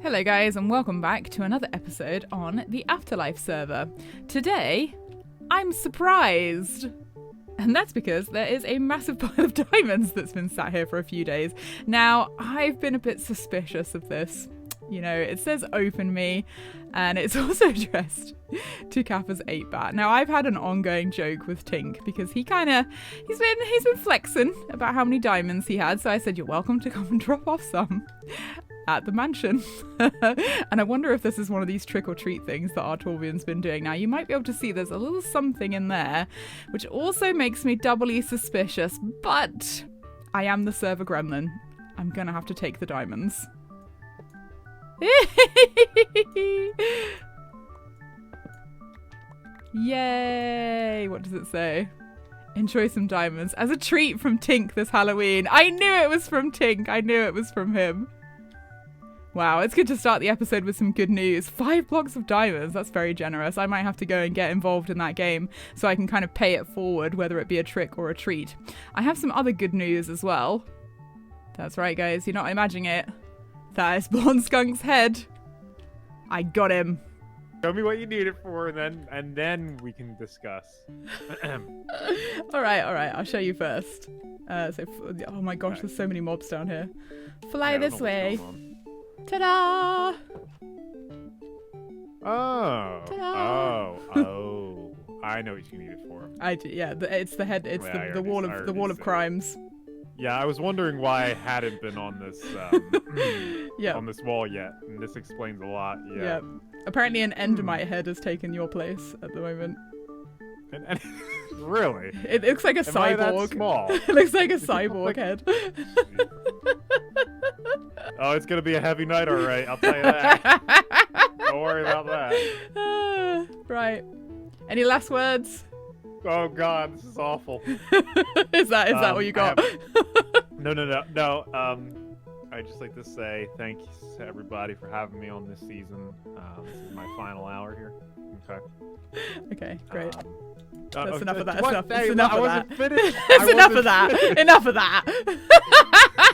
Hello guys and welcome back to another episode on the AfterLife server. Today, I'm surprised. And that's because there is a massive pile of diamonds that's been sat here for a few days. Now, I've been a bit suspicious of this. You know, it says open me, and it's also addressed to Kappa's 8-bat. Now, I've had an ongoing joke with Tink because he's been flexing about how many diamonds he had. So I said, you're welcome to come and drop off some at the mansion. And I wonder if this is one of these trick-or-treat things that our Torvian's been doing. Now, you might be able to see there's a little something in there, which also makes me doubly suspicious, but I am the server gremlin. I'm gonna have to take the diamonds. Yay! What does it say? Enjoy some diamonds as a treat from Tink this Halloween. I knew it was from Tink. I knew it was from him. Wow, it's good to start the episode with some good news. 5 blocks of diamonds, that's very generous. I might have to go and get involved in that game so I can kind of pay it forward, whether it be a trick or a treat. I have some other good news as well. That's right, guys, you're not imagining it. That is Blonde Skunk's head. I got him. Show me what you need it for, and then we can discuss. All right, I'll show you first. Oh my gosh, there's so many mobs down here. Fly this way. Ta-da! Oh. Ta-da! Oh. I know what you need it for. I do. Yeah, it's the head. It's the wall of crimes. Yeah, I was wondering why I hadn't been on this yep. on this wall yet, and this explains a lot. Yeah. Yep. Apparently, an Endermite head has taken your place at the moment. Really? It looks like a cyborg. Am I that small? It looks like a cyborg head. Oh, it's gonna be a heavy night, all right. I'll tell you that. Don't worry about that. Right. Any last words? Oh God, this is awful. Is that what you got? No. I'd just like to say thank you to everybody for having me on this season. This is my final hour here. Okay. Okay, great. That's enough enough of that. That's Enough I of wasn't that. finished. That's enough of that. Enough of that.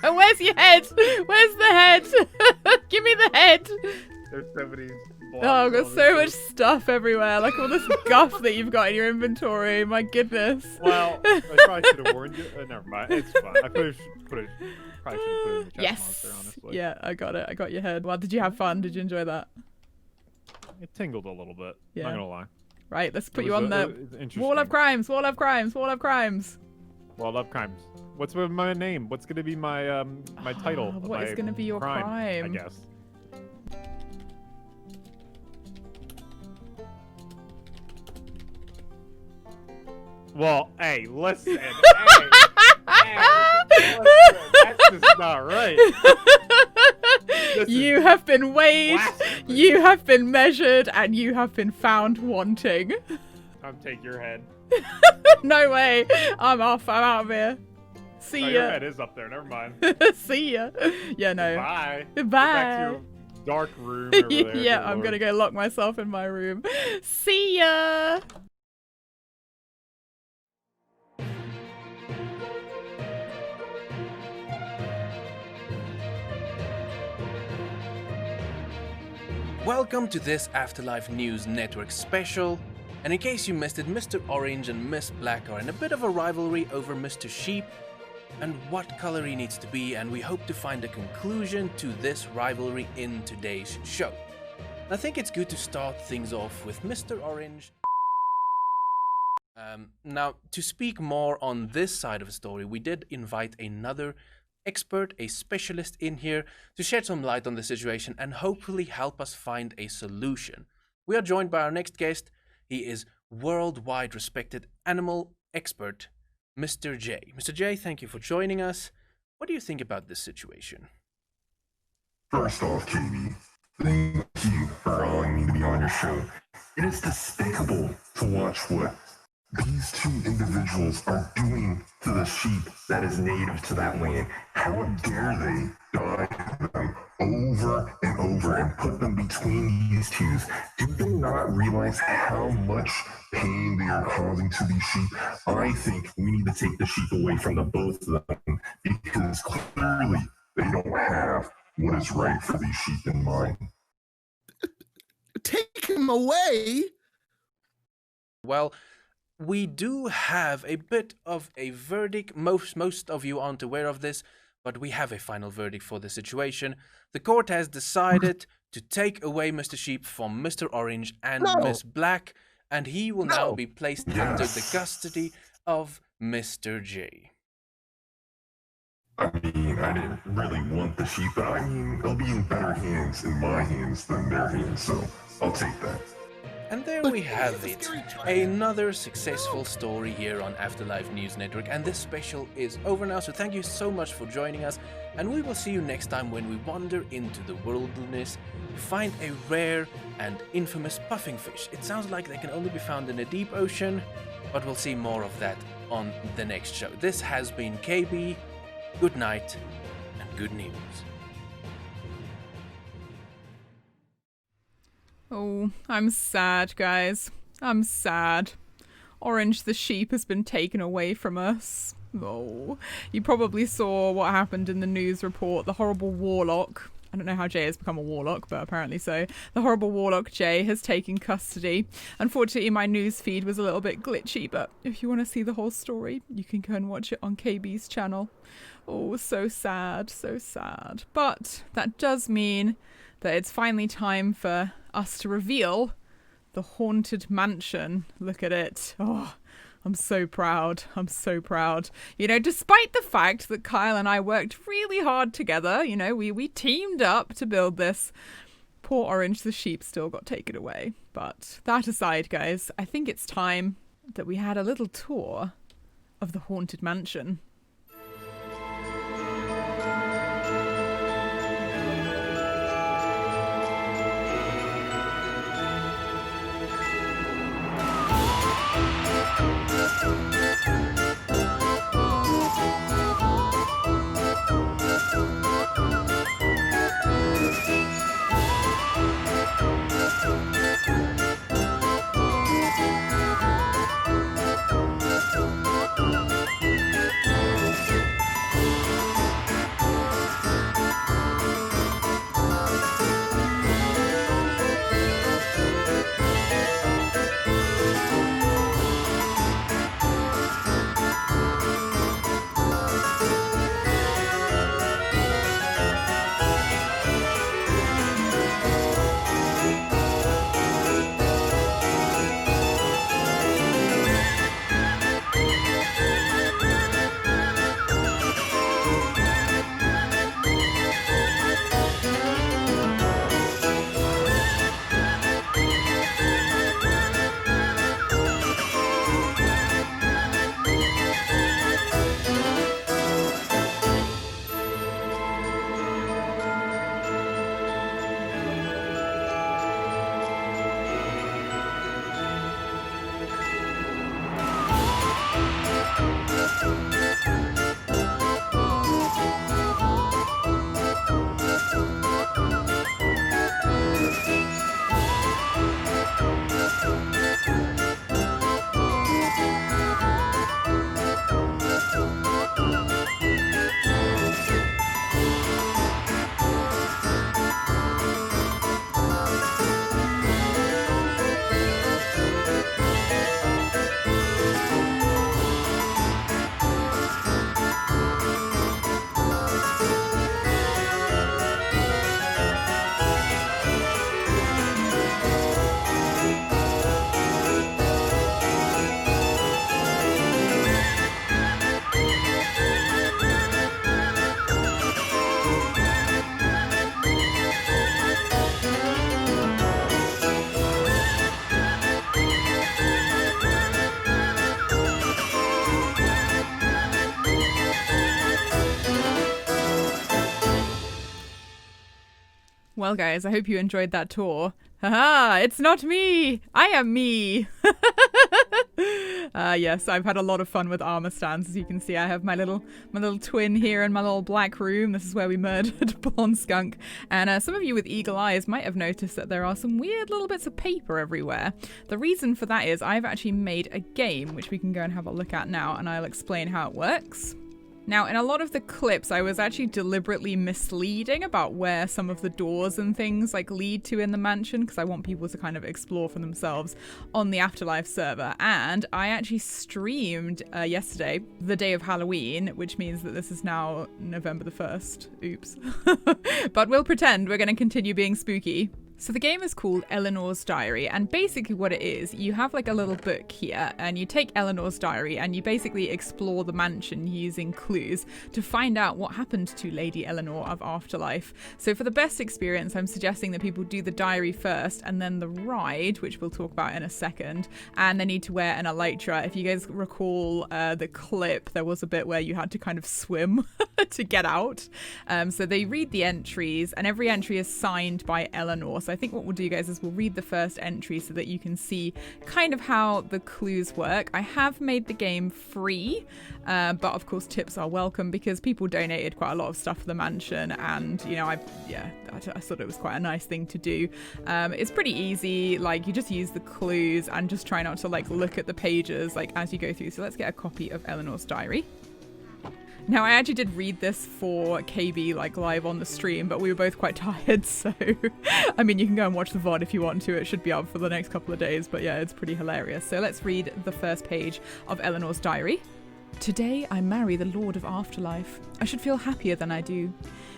Where's your head? Where's the head? Give me the head. There's so many. Oh, I've got so much stuff everywhere. Like all this guff that you've got in your inventory. My goodness. Well, I probably should have warned you. Never mind. It's fine. I probably should have put it in the chest monster, honestly. Yeah, I got it. I got your head. Well, did you have fun? Did you enjoy that? It tingled a little bit. Yeah. Not gonna lie. Right, let's put you on the interesting. wall of crimes. Wall of crimes. Wall of crimes. Wall of crimes. What's my name? What's gonna be my my title? What is gonna be your crime? I guess. Well, hey, listen. Hey, listen. That's just not right. You have been weighed, you have been measured, and you have been found wanting. Take your head. No way. I'm off. I'm out of here. See ya. Your head is up there. Never mind. See ya. Yeah, no. Bye. Bye. Go back to your dark room over there. Yeah, I'm gonna go lock myself in my room. See ya. Welcome to this Afterlife News Network special, and in case you missed it, Mr. Orange and Miss Black are in a bit of a rivalry over Mr. Sheep and what color he needs to be, and we hope to find a conclusion to this rivalry in today's show. I think it's good to start things off with Mr. Orange. Now, to speak more on this side of the story, we did invite another expert, a specialist in here to shed some light on the situation and hopefully help us find a solution. We are joined by our next guest. He is worldwide respected animal expert, Mr. J. Mr. J, thank you for joining us. What do you think about this situation? First off, Katie, thank you for allowing me to be on your show. It is despicable to watch what these two individuals are doing to the sheep that is native to that land. How dare they die them over and over and put them between these twos? Do they not realize how much pain they are causing to these sheep? I think we need to take the sheep away from the both of them because clearly they don't have what is right for these sheep and mine. Take him away? Well, we do have a bit of a verdict. Most of you aren't aware of this, but we have a final verdict for the situation. The court has decided to take away Mr. Sheep from Mr. Orange and Miss Black, and he will now be placed under the custody of Mr. J. I mean, I didn't really want the sheep, but I mean, they'll be in better hands in my hands than their hands, so I'll take that. And there we have it, another successful story here on Afterlife News Network, and this special is over now, so thank you so much for joining us, and we will see you next time when we wander into the wilderness to find a rare and infamous puffing fish. It sounds like they can only be found in the deep ocean, but we'll see more of that on the next show. This has been KB, good night, and good news. Oh, I'm sad, guys. I'm sad. Orange the sheep has been taken away from us. Oh, you probably saw what happened in the news report. The horrible warlock. I don't know how Jay has become a warlock, but apparently so. The horrible warlock Jay has taken custody. Unfortunately, my news feed was a little bit glitchy, but if you want to see the whole story, you can go and watch it on KB's channel. Oh, so sad, so sad. But that does mean that it's finally time for us to reveal the haunted mansion. Look at it. Oh, I'm so proud. I'm so proud. You know, despite the fact that Kyle and I worked really hard together, you know, we teamed up to build this, poor Orange the sheep still got taken away. But that aside, guys, I think it's time that we had a little tour of the haunted mansion. Well, guys, I hope you enjoyed that tour. Haha, it's not me! I am me! Yes, I've had a lot of fun with armor stands. As you can see, I have my little twin here in my little black room. This is where we murdered Blonde Skunk. And some of you with eagle eyes might have noticed that there are some weird little bits of paper everywhere. The reason for that is I've actually made a game, which we can go and have a look at now, and I'll explain how it works. Now, in a lot of the clips, I was actually deliberately misleading about where some of the doors and things like lead to in the mansion, because I want people to kind of explore for themselves on the Afterlife server. And I actually streamed yesterday, the day of Halloween, which means that this is now November the 1st. Oops. But we'll pretend we're going to continue being spooky. So the game is called Eleanor's Diary, and basically what it is, you have like a little book here, and you take Eleanor's diary and you basically explore the mansion using clues to find out what happened to Lady Eleanor of Afterlife. So for the best experience, I'm suggesting that people do the diary first and then the ride, which we'll talk about in a second, and they need to wear an elytra. If you guys recall the clip, there was a bit where you had to kind of swim to get out. So they read the entries, and every entry is signed by Eleanor. So I think what we'll do, guys, is we'll read the first entry so that you can see kind of how the clues work. I have made the game free, but of course tips are welcome because people donated quite a lot of stuff for the mansion, and you know, I thought it was quite a nice thing to do. It's pretty easy, like you just use the clues and just try not to like look at the pages like as you go through. So let's get a copy of Eleanor's diary. Now, I actually did read this for KB, like, live on the stream, but we were both quite tired, so... I mean, you can go and watch the VOD if you want to. It should be up for the next couple of days, but yeah, it's pretty hilarious. So let's read the first page of Eleanor's diary. Today, I marry the Lord of Afterlife. I should feel happier than I do.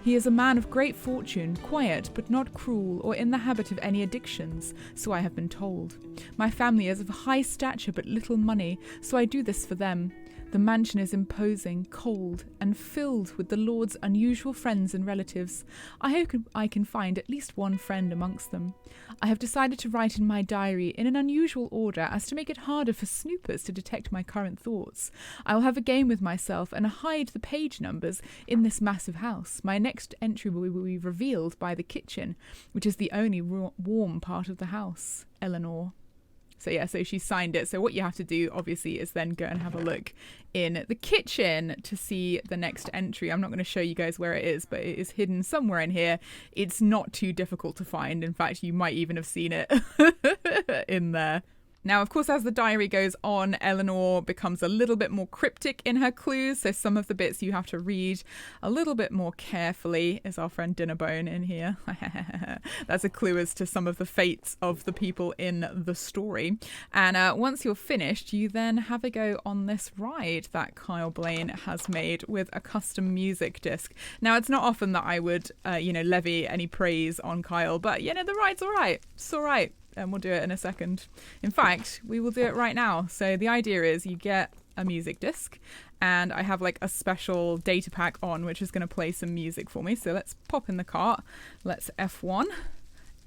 He is a man of great fortune, quiet but not cruel or in the habit of any addictions, so I have been told. My family is of high stature but little money, so I do this for them. The mansion is imposing, cold, and filled with the Lord's unusual friends and relatives. I hope I can find at least one friend amongst them. I have decided to write in my diary in an unusual order as to make it harder for snoopers to detect my current thoughts. I will have a game with myself and hide the page numbers in this massive house. My next entry will be revealed by the kitchen, which is the only warm part of the house. Eleanor. So yeah, so she signed it. So what you have to do, obviously, is then go and have a look in the kitchen to see the next entry. I'm not going to show you guys where it is, but it is hidden somewhere in here. It's not too difficult to find. In fact, you might even have seen it in there. Now, of course, as the diary goes on, Eleanor becomes a little bit more cryptic in her clues. So some of the bits you have to read a little bit more carefully. Is our friend Dinnerbone in here? That's a clue as to some of the fates of the people in the story. And once you're finished, you then have a go on this ride that Kyle Blaine has made with a custom music disc. Now, it's not often that I would, levy any praise on Kyle, but, the ride's all right. It's all right. And we'll do it in a second. In fact, we will do it right now. So the idea is you get a music disc, and I have like a special data pack on which is going to play some music for me. So let's pop in the cart, let's F1,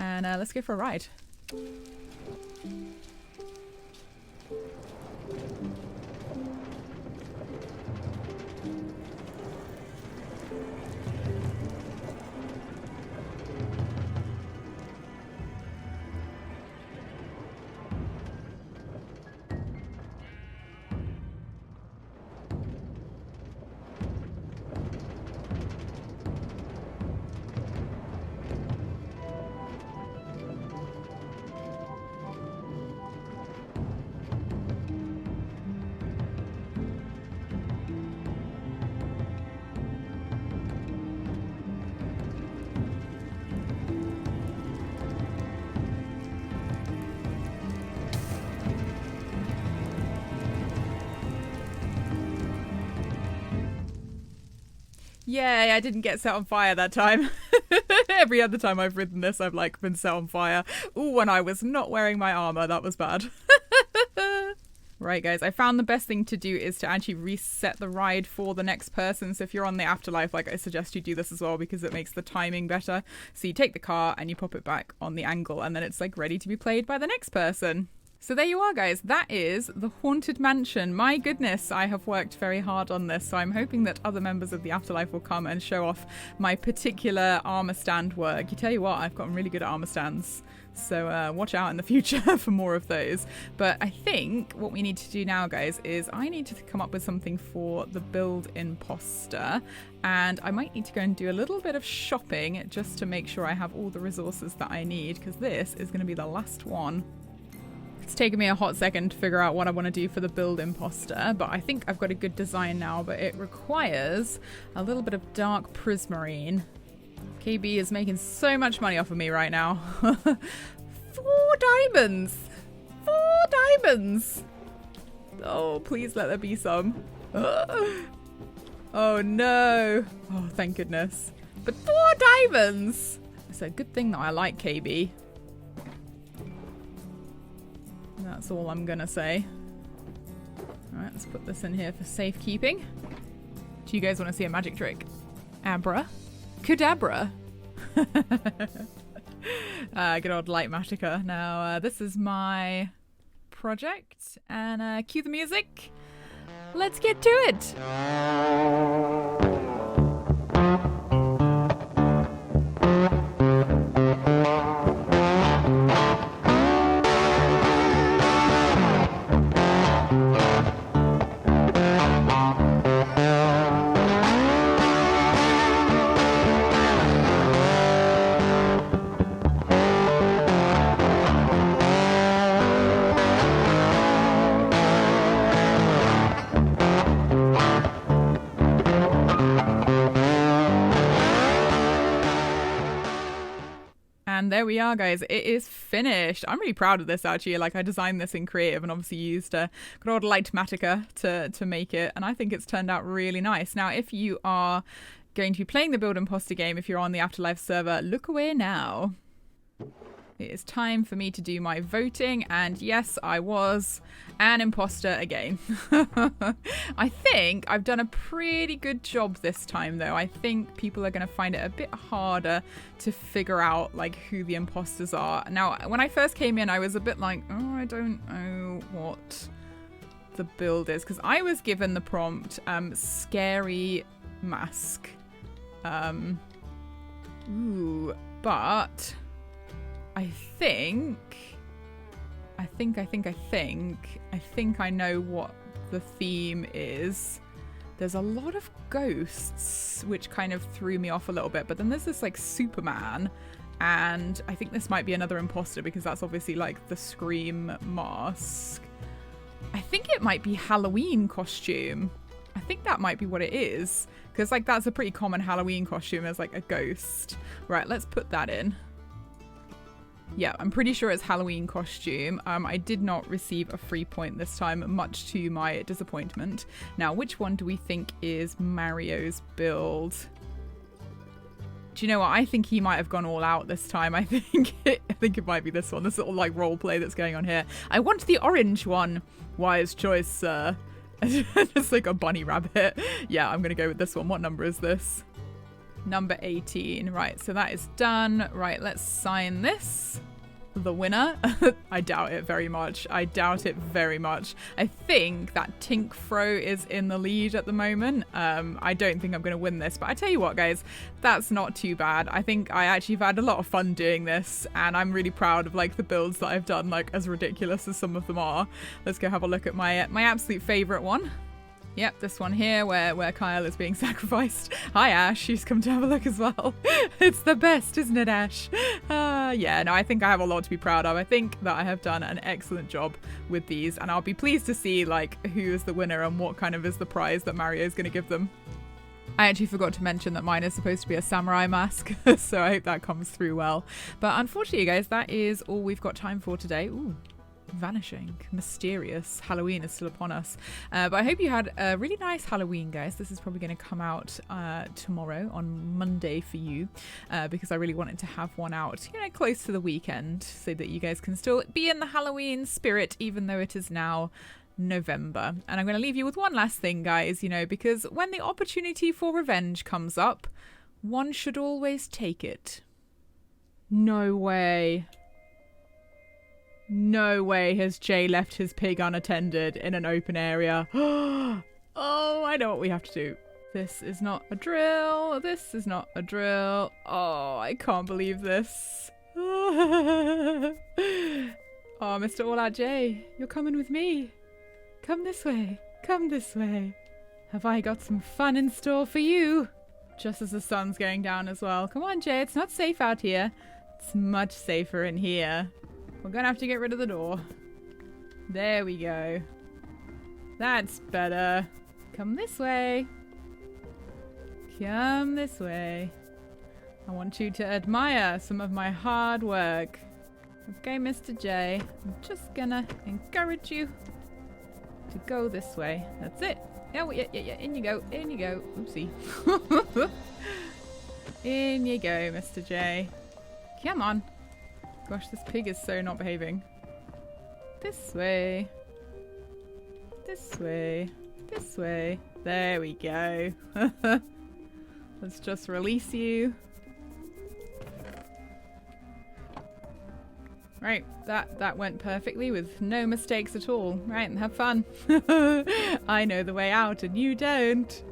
and let's go for a ride. Yay, I didn't get set on fire that time. Every other time I've ridden this, I've been set on fire. Ooh, and I was not wearing my armor. That was bad. Right, guys, I found the best thing to do is to actually reset the ride for the next person. So if you're on the Afterlife, I suggest you do this as well because it makes the timing better. So you take the car and you pop it back on the angle, and then it's ready to be played by the next person. So there you are, guys. That is the Haunted Mansion. My goodness, I have worked very hard on this, so I'm hoping that other members of the Afterlife will come and show off my particular armor stand work. You tell you what, I've gotten really good at armor stands, so watch out in the future for more of those. But I think what we need to do now, guys, is I need to come up with something for the build imposter, and I might need to go and do a little bit of shopping just to make sure I have all the resources that I need, because this is going to be the last one. It's taken me a hot second to figure out what I want to do for the build imposter, but I think I've got a good design now, but it requires a little bit of dark prismarine. KB is making so much money off of me right now. 4 diamonds! 4 diamonds! Oh, please let there be some. Oh no. Oh, thank goodness. But 4 diamonds! It's a good thing that I like KB. That's all I'm gonna say. Alright, let's put this in here for safekeeping. Do you guys want to see a magic trick? Abra? Cadabra? Good old light matica. Now, this is my project. And cue the music. Let's get to it! And there we are, guys. It is finished. I'm really proud of this, actually. Like, I designed this in creative and obviously used a good old light matica to make it. And I think it's turned out really nice. Now, if you are going to be playing the Build Imposter game, if you're on the AfterLife server, look away now. It is time for me to do my voting, and yes, I was an imposter again. I think I've done a pretty good job this time, though. I think people are going to find it a bit harder to figure out, like, who the imposters are. Now, when I first came in, I was a bit like, oh, I don't know what the build is, because I was given the prompt, scary mask. But I think I know what the theme is. There's a lot of ghosts, which kind of threw me off a little bit, but then there's this like Superman, and I think this might be another imposter because that's obviously like the Scream mask. I think it might be Halloween costume. I think that might be what it is, because like that's a pretty common Halloween costume as like a ghost. Right, let's put that in. Yeah, I'm pretty sure it's Halloween costume. I did not receive a free point this time, much to my disappointment. Now, which one do we think is Mario's build? Do you know what? I think he might have gone all out this time. I think it might be this one. This little like role play that's going on here. I want the orange one. Wise choice, sir. Just like a bunny rabbit. Yeah, I'm gonna go with this one. What number is this? Number 18. Right, so that is done. Right, let's sign this. The winner. I doubt it very much. I doubt it very much. I think that Tinkfro is in the lead at the moment. I don't think I'm going to win this, but I tell you what, guys, that's not too bad. I think I actually have had a lot of fun doing this, and I'm really proud of like the builds that I've done, like as ridiculous as some of them are. Let's go have a look at my absolute favorite one. Yep, this one here where Kyle is being sacrificed. Hi, Ash. She's come to have a look as well. It's the best, isn't it, Ash? Yeah, no, I think I have a lot to be proud of. I think that I have done an excellent job with these, and I'll be pleased to see like who is the winner and what kind of is the prize that Mario is going to give them. I actually forgot to mention that mine is supposed to be a samurai mask, so I hope that comes through well. But unfortunately, guys, that is all we've got time for today. Ooh. Vanishing, mysterious. Halloween is still upon us, but I hope you had a really nice Halloween, guys. This is probably going to come out tomorrow on Monday for you, because I really wanted to have one out, you know, close to the weekend, so that you guys can still be in the Halloween spirit, even though it is now November. And I'm going to leave you with one last thing, guys, you know, because when the opportunity for revenge comes up, one should always take it. No way. No way has Jay left his pig unattended in an open area. Oh, I know what we have to do. This is not a drill. This is not a drill. Oh, I can't believe this. Oh, Mr. All Out Jay, you're coming with me. Come this way. Come this way. Have I got some fun in store for you? Just as the sun's going down as well. Come on, Jay. It's not safe out here. It's much safer in here. We're gonna have to get rid of the door. There we go. That's better. Come this way. Come this way. I want you to admire some of my hard work. Okay, Mr. J, I'm just gonna encourage you to go this way. That's it. Oh, yeah, in you go, in you go. Oopsie. In you go, Mr. J. Come on. Gosh, this pig is so not behaving. This way. This way. This way. There we go. Let's just release you. Right, that went perfectly with no mistakes at all. Right, and have fun. I know the way out and you don't.